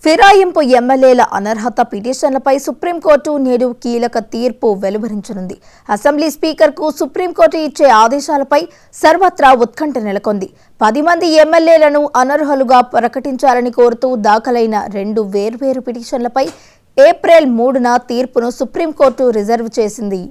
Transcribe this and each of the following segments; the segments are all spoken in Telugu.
ఫిరాయింపు ఎమ్మెల్యేల అనర్హత పిటిషన్లపై సుప్రీంకోర్టు నేడు కీలక తీర్పు వెలువరించనుంది. అసెంబ్లీ స్పీకర్కు సుప్రీంకోర్టు ఇచ్చే ఆదేశాలపై సర్వత్రా ఉత్కంఠ నెలకొంది. 10 మంది ఎమ్మెల్యేలను అనర్హులుగా ప్రకటించాలని కోరుతూ దాఖలైన 2 వేర్వేరు పిటిషన్లపై ఏప్రిల్ 3న తీర్పును సుప్రీంకోర్టు రిజర్వ్ చేసింది.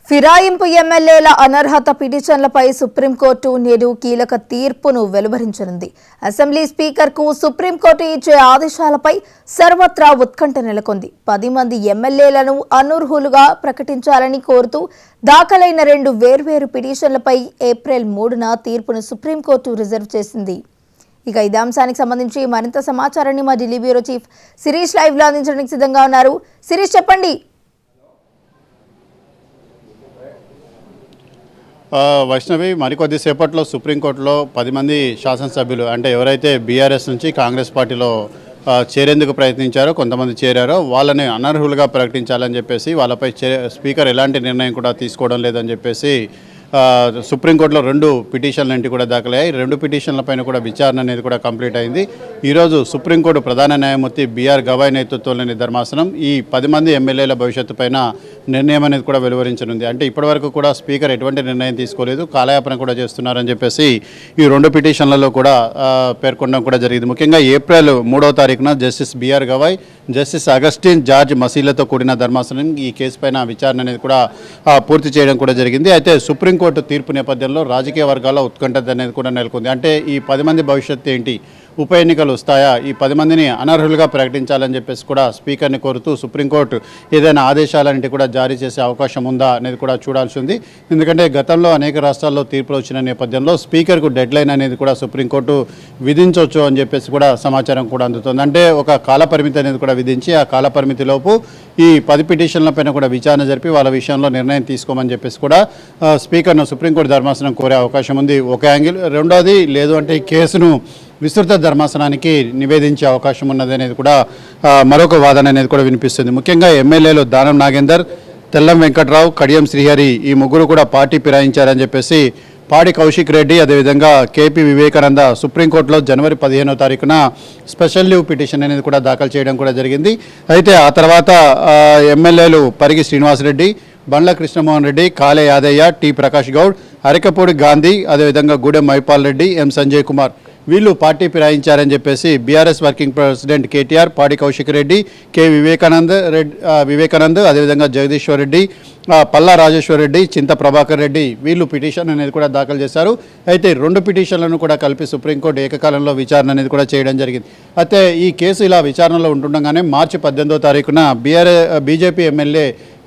ఫిరాయింపు ఎమ్మెల్యేల అనర్హత పిటిషన్లపై సుప్రీంకోర్టు నేడు కీలక తీర్పును వెలువరించనుంది. అసెంబ్లీ స్పీకర్కు సుప్రీంకోర్టు ఇచ్చే ఆదేశాలపై సర్వత్రా ఉత్కంఠ నెలకొంది. 10 మంది ఎమ్మెల్యేలను అనర్హులుగా ప్రకటించాలని కోరుతూ దాఖలైన 2 వేర్వేరు పిటిషన్లపై ఏప్రిల్ 3న తీర్పును సుప్రీంకోర్టు రిజర్వ్ చేసింది. ఇక ఇదే అంశానికి సంబంధించి మరింత సమాచారాన్ని మా Delhi bureau chief Shirish live లో అందించడానికి సిద్ధంగా ఉన్నారు. శిరీష్, చెప్పండి. వైష్ణవి, మరికొద్దిసేపట్లో సుప్రీంకోర్టులో 10 మంది శాసనసభ్యులు అంటే ఎవరైతే బీఆర్ఎస్ నుంచి కాంగ్రెస్ పార్టీలో చేరేందుకు ప్రయత్నించారో, కొంతమంది చేరారో వాళ్ళని అనర్హులుగా ప్రకటించాలని చెప్పేసి వాళ్ళపై స్పీకర్ ఎలాంటి నిర్ణయం కూడా తీసుకోవడం లేదని చెప్పేసి సుప్రీంకోర్టులో 2 పిటిషన్లు కూడా దాఖలయ్యాయి. 2 పిటిషన్లపైన కూడా విచారణ అనేది కూడా కంప్లీట్ అయింది. ఈరోజు సుప్రీంకోర్టు ప్రధాన న్యాయమూర్తి బిఆర్ గవాయ్ నేతృత్వంలోని ధర్మాసనం ఈ 10 మంది ఎమ్మెల్యేల భవిష్యత్తు పైన నిర్ణయం అనేది కూడా వెలువరించనుంది. అంటే ఇప్పటివరకు కూడా స్పీకర్ ఎటువంటి నిర్ణయం తీసుకోలేదు, కాలయాపన కూడా చేస్తున్నారని చెప్పేసి ఈ 2 పిటిషన్లలో కూడా పేర్కొనడం కూడా జరిగింది. ముఖ్యంగా ఏప్రిల్ 3వ తారీఖున జస్టిస్ బిఆర్ గవాయ్, జస్టిస్ అగస్టిన్ జార్జ్ మసీలతో కూడిన ధర్మాసనం ఈ కేసు పైన విచారణ అనేది కూడా పూర్తి చేయడం కూడా జరిగింది. అయితే సుప్రీంకోర్టు తీర్పు నేపథ్యంలో రాజకీయ వర్గాల్లో ఉత్కంఠ అనేది కూడా నెలకొంది. అంటే ఈ 10 మంది భవిష్యత్తు ఏంటి, ఉప ఎన్నికలు వస్తాయా, ఈ 10 మందిని అనర్హులుగా ప్రకటించాలని చెప్పేసి కూడా స్పీకర్ని కోరుతూ సుప్రీంకోర్టు ఏదైనా ఆదేశాలన్నింటి కూడా జారీ చేసే అవకాశం ఉందా అనేది కూడా చూడాల్సి ఉంది. ఎందుకంటే గతంలో అనేక రాష్ట్రాల్లో తీర్పులు వచ్చిన నేపథ్యంలో స్పీకర్కు డెడ్ లైన్ అనేది కూడా సుప్రీంకోర్టు విధించవచ్చు అని చెప్పేసి కూడా సమాచారం కూడా అందుతుంది. అంటే ఒక కాలపరిమితి అనేది కూడా విధించి ఆ కాలపరిమితిలోపు ఈ 10 పిటిషన్లపైన కూడా విచారణ జరిపి వాళ్ళ విషయంలో నిర్ణయం తీసుకోమని చెప్పేసి కూడా స్పీకర్ను సుప్రీంకోర్టు ధర్మాసనం కోరే అవకాశం ఉంది. ఒక యాంగిల్. రెండోది, లేదు అంటే ఈ కేసును విస్తృత ధర్మాసనానికి నివేదించే అవకాశం ఉన్నది అనేది కూడా మరొక వాదన అనేది కూడా వినిపిస్తుంది. ముఖ్యంగా ఎమ్మెల్యేలు దానం నాగేందర్, తెల్లం వెంకట్రావు, కడియం శ్రీహరి ఈ ముగ్గురు కూడా పార్టీ ఫిరాయించారని చెప్పేసి పాడి కౌశిక్ రెడ్డి, అదేవిధంగా కేపీ వివేకానంద సుప్రీంకోర్టులో జనవరి 15వ తారీఖున స్పెషల్ లీవ్ పిటిషన్ అనేది కూడా దాఖలు చేయడం కూడా జరిగింది. అయితే ఆ తర్వాత ఎమ్మెల్యేలు పరిగి శ్రీనివాసరెడ్డి, బండ్ల కృష్ణమోహన్ రెడ్డి, కాలే యాదయ్య, టి ప్రకాష్ గౌడ్, అరకపూడి గాంధీ, అదేవిధంగా గూడెం మైపాల్ రెడ్డి, ఎం సంజయ్ కుమార్ వీళ్ళు పార్టీ ఫిరాయించారని చెప్పేసి బీఆర్ఎస్ వర్కింగ్ ప్రెసిడెంట్ కేటీఆర్, పాడి కౌశిక్ రెడ్డి, కె వివేకానంద్, అదేవిధంగా జగదీశ్వర్ రెడ్డి, పల్లా రాజేశ్వర్ రెడ్డి, చింత ప్రభాకర్ రెడ్డి వీళ్ళు పిటిషన్ అనేది కూడా దాఖలు చేశారు. అయితే 2 పిటిషన్లను కూడా కలిపి సుప్రీంకోర్టు ఏకకాలంలో విచారణ అనేది కూడా చేయడం జరిగింది. అయితే ఈ కేసు ఇలా విచారణలో ఉంటుండగానే మార్చి 18వ తారీఖున బీజేపీ ఎమ్మెల్యే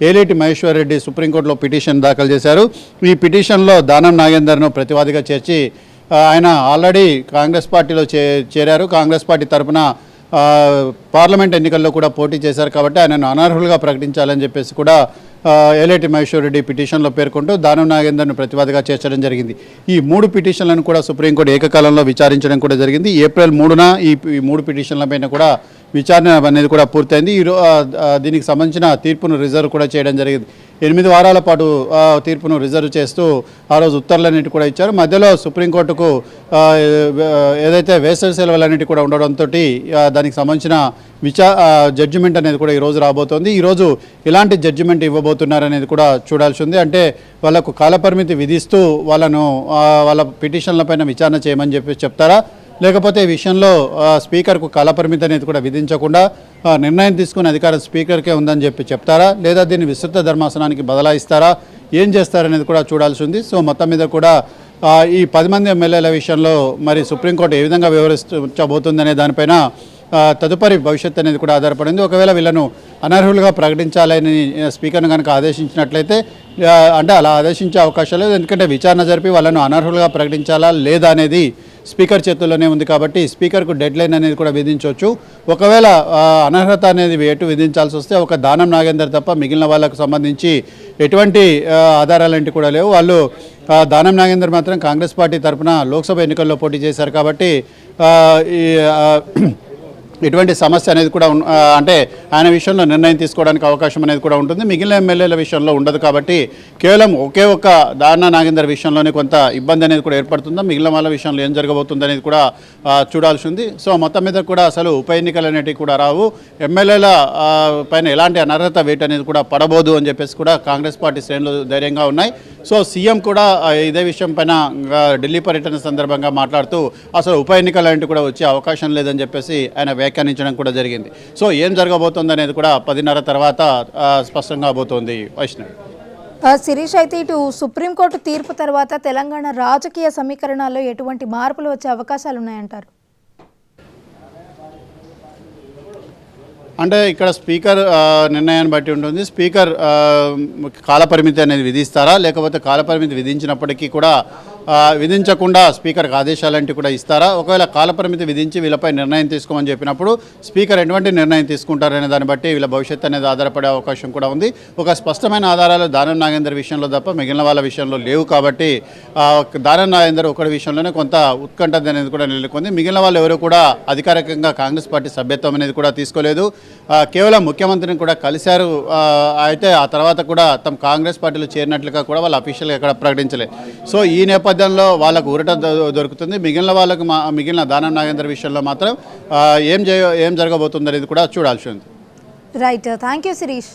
ఏలేటి మహేశ్వర్ రెడ్డి సుప్రీంకోర్టులో పిటిషన్ దాఖలు చేశారు. ఈ పిటిషన్లో దానం నాగేందర్ను ప్రతివాదిగా చేర్చి ఆయన ఆల్రెడీ కాంగ్రెస్ పార్టీలో చేరారు. కాంగ్రెస్ పార్టీ తరఫున పార్లమెంట్ ఎన్నికల్లో కూడా పోటీ చేశారు కాబట్టి ఆయనను అనర్హులుగా ప్రకటించాలని చెప్పేసి కూడా ఏలేటి మహేశ్వర్ రెడ్డి పిటిషన్లో పేర్కొంటూ దానం నాగేందర్ను ప్రతివాదిగా చేర్చడం జరిగింది. ఈ 3 పిటిషన్లను కూడా సుప్రీంకోర్టు ఏకకాలంలో విచారించడం కూడా జరిగింది. ఏప్రిల్ 3న ఈ 3 పిటిషన్లపైన కూడా విచారణ అనేది కూడా పూర్తయింది. దీనికి సంబంధించిన తీర్పును రిజర్వ్ కూడా చేయడం జరిగింది. 8 వారాల పాటు తీర్పును రిజర్వ్ చేస్తూ ఆ రోజు ఉత్తర్వులన్నిటి కూడా ఇచ్చారు. మధ్యలో సుప్రీంకోర్టుకు ఏదైతే వేసవి సెలవులన్నిటి కూడా ఉండడంతో దానికి సంబంధించిన జడ్జిమెంట్ అనేది కూడా ఈరోజు రాబోతోంది. ఈరోజు ఎలాంటి జడ్జిమెంట్ ఇవ్వబోతున్నారనేది కూడా చూడాల్సి ఉంది. అంటే వాళ్ళకు కాలపరిమితి విధిస్తూ వాళ్ళను వాళ్ళ పిటిషన్లపైన విచారణ చేయమని చెప్తారా, లేకపోతే ఈ విషయంలో స్పీకర్కు కాలపరిమితి అనేది కూడా విధించకుండా నిర్ణయం తీసుకునే అధికారం స్పీకర్కే ఉందని చెప్తారా, లేదా దీన్ని విస్తృత ధర్మాసనానికి బదలాయిస్తారా, ఏం చేస్తారనేది కూడా చూడాల్సి ఉంది. సో మొత్తం మీద కూడా ఈ 10 మంది ఎమ్మెల్యేల విషయంలో మరి సుప్రీంకోర్టు ఏ విధంగా వ్యవహరించబోతుందనే దానిపైన తదుపరి భవిష్యత్తు అనేది కూడా ఆధారపడింది. ఒకవేళ వీళ్ళను అనర్హులుగా ప్రకటించాలని స్పీకర్ను కనుక ఆదేశించినట్లయితే అంటే అలా ఆదేశించే అవకాశం లేదు, ఎందుకంటే విచారణ జరిపి వాళ్ళను అనర్హులుగా ప్రకటించాలా లేదా అనేది స్పీకర్ చేతుల్లోనే ఉంది. కాబట్టి స్పీకర్కు డెడ్ లైన్ అనేది కూడా విధించవచ్చు. ఒకవేళ అనర్హత అనేది ఎటు విధించాల్సి వస్తే ఒక దానం నాగేందర్ తప్ప మిగిలిన వాళ్ళకు సంబంధించి ఎటువంటి ఆధారాలంటి కూడా లేవు. వాళ్ళు దానం నాగేందర్ మాత్రం కాంగ్రెస్ పార్టీ తరఫున లోక్సభ ఎన్నికల్లో పోటీ చేశారు కాబట్టి ఎటువంటి సమస్య అనేది కూడా అంటే ఆయన విషయంలో నిర్ణయం తీసుకోవడానికి అవకాశం అనేది కూడా ఉంటుంది. మిగిలిన ఎమ్మెల్యేల విషయంలో ఉండదు కాబట్టి కేవలం ఒకే ఒక్క దాన నాగేందర్ విషయంలోనే కొంత ఇబ్బంది అనేది కూడా ఏర్పడుతుందా, మిగిలిన వాళ్ళ విషయంలో ఏం జరగబోతుంది అనేది కూడా చూడాల్సి ఉంది. సో మొత్తం మీద కూడా అసలు ఉప ఎన్నికలు అనేటివి కూడా రావు, ఎమ్మెల్యేల పైన ఎలాంటి అనర్హత వేటు అనేది కూడా పడబోదు అని చెప్పేసి కూడా కాంగ్రెస్ పార్టీ శ్రేణులు ధైర్యంగా ఉన్నాయి. సో సీఎం కూడా ఇదే విషయం పైన ఢిల్లీ పర్యటన సందర్భంగా మాట్లాడుతూ అసలు ఉప ఎన్నికలు అనేవి కూడా వచ్చే అవకాశం లేదని చెప్పేసి ఆయన వ్యాఖ్యానించడం కూడా జరిగింది. సో ఏం జరగబోతుంది అనేది కూడా 10:30 తర్వాత స్పష్టంగా అవబోతోంది. వైష్ణవి శిరీష్, అయితే ఇటు సుప్రీంకోర్టు తీర్పు తర్వాత తెలంగాణ రాజకీయ సమీకరణాల్లో ఎటువంటి మార్పులు వచ్చే అవకాశాలు ఉన్నాయంటారు? అంటే ఇక్కడ స్పీకర్ నిర్ణయాన్ని బట్టి ఉంటుంది. స్పీకర్ కాలపరిమితి అనేది విధిస్తారా, లేకపోతే కాలపరిమితి విధించినప్పటికీ కూడా విధించకుండా స్పీకర్కి ఆదేశాలంటే కూడా ఇస్తారా? ఒకవేళ కాలపరిమితి విధించి వీళ్ళపై నిర్ణయం తీసుకోమని చెప్పినప్పుడు స్పీకర్ ఎటువంటి నిర్ణయం తీసుకుంటారనే దాన్ని బట్టి వీళ్ళ భవిష్యత్తు అనేది ఆధారపడే అవకాశం కూడా ఉంది. ఒక స్పష్టమైన ఆధారాలు దానం నాగేందర్ విషయంలో తప్ప మిగిలిన వాళ్ళ విషయంలో లేవు కాబట్టి దానం నాగేందర్ ఒకటి విషయంలోనే కొంత ఉత్కంఠ అనేది కూడా నెలకొంది. మిగిలిన వాళ్ళు ఎవరు కూడా అధికారికంగా కాంగ్రెస్ పార్టీ సభ్యత్వం అనేది కూడా తీసుకోలేదు, కేవలం ముఖ్యమంత్రిని కూడా కలిశారు. అయితే ఆ తర్వాత కూడా తమ కాంగ్రెస్ పార్టీలో చేరినట్లుగా కూడా వాళ్ళు అఫీషియల్గా ఎక్కడ ప్రకటించలేదు. సో ఈ నేపథ్యంలో వాళ్ళకు ఊరట దొరుకుతుంది. మిగిలిన వాళ్ళకు మిగిలిన దానం నాగేందర్ విషయంలో మాత్రం ఏం జరగబోతుంది అనేది కూడా చూడాల్సి ఉంది. Right, thank you Sirish.